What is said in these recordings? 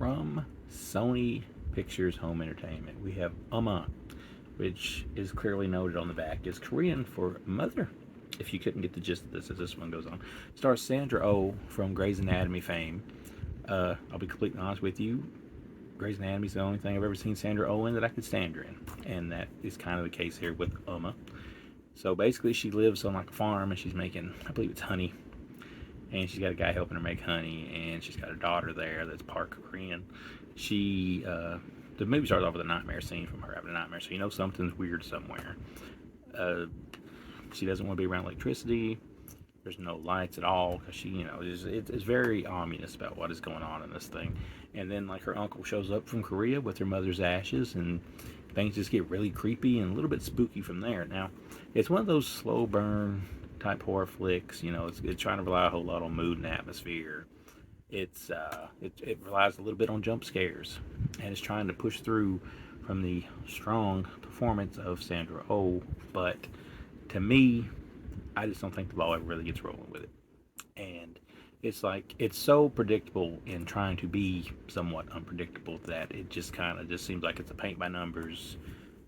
from Sony Pictures Home Entertainment. We have Umma, which is clearly noted on the back is Korean for mother. If you couldn't get the gist of this as this one goes on, stars Sandra Oh from Grey's Anatomy fame. I'll be completely honest with you. Grey's Anatomy is the only thing I've ever seen Sandra Oh in that I could stand her in, and that is kind of the case here with Umma. So basically, she lives on like a farm, and she's making, I believe it's honey, and she's got a guy helping her make honey, and she's got a daughter there that's part Korean. The movie starts off with a nightmare scene from her having a nightmare, so you know something's weird somewhere. She doesn't want to be around electricity. There's no lights at all because she, it's very ominous about what is going on in this thing. And then like her uncle shows up from Korea with her mother's ashes, and things just get really creepy and a little bit spooky from there. Now, it's one of those slow burn type horror flicks. It's trying to rely a whole lot on mood and atmosphere. It relies a little bit on jump scares, and it's trying to push through from the strong performance of Sandra Oh. But to me, I just don't think the ball ever really gets rolling with it. And it's like, it's so predictable in trying to be somewhat unpredictable that it just kind of just seems like it's a paint by numbers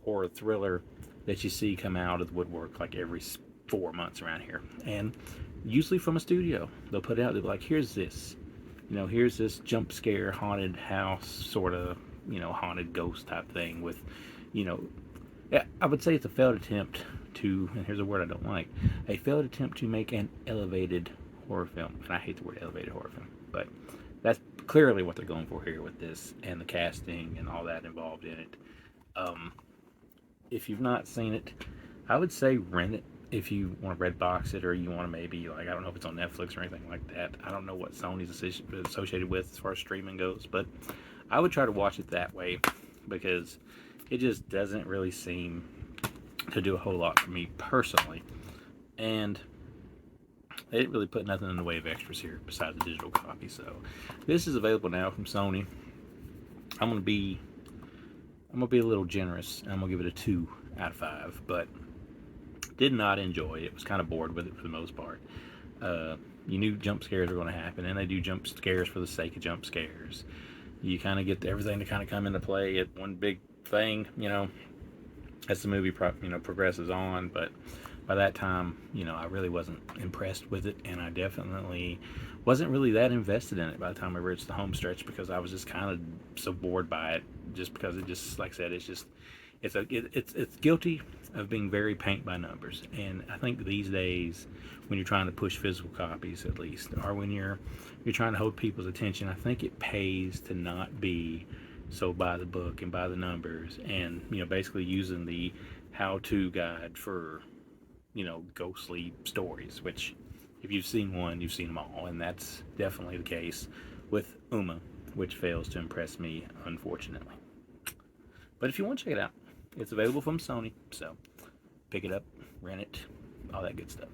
horror thriller that you see come out of the woodwork like every 4 months around here. And usually from a studio, they'll put it out, they'll be like, here's this jump scare haunted house sort of, haunted ghost type thing with, I would say it's a failed attempt to, and here's a word I don't like, a failed attempt to make an elevated horror film. And I hate the word elevated horror film, but that's clearly what they're going for here with this, and the casting and all that involved in it. If you've not seen it, I would say rent it if you want to red box it, or you want to maybe, like, I don't know if it's on Netflix or anything like that. I don't know what Sony's associated with as far as streaming goes, but I would try to watch it that way because it just doesn't really seem to do a whole lot for me personally. And they didn't really put nothing in the way of extras here besides the digital copy. So this is available now from Sony. I'm gonna be a little generous. I'm gonna give it a 2 out of 5, but did not enjoy it. Was kind of bored with it for the most part. You knew jump scares were going to happen, and they do jump scares for the sake of jump scares. You kind of get everything to kind of come into play at one big thing, as the movie progresses on. But by that time, I really wasn't impressed with it, and I definitely wasn't really that invested in it by the time I reached the home stretch, because I was just kind of so bored by it, just because it just, like I said, it's guilty of being very paint by numbers. And I think these days, when you're trying to push physical copies, at least, or when you're trying to hold people's attention, I think it pays to not be so by the book and by the numbers, and basically using the how-to guide for ghostly stories, which if you've seen one, you've seen them all. And that's definitely the case with Umma, which fails to impress me, unfortunately. But if you want to check it out, it's available from Sony, so pick it up, rent it, all that good stuff.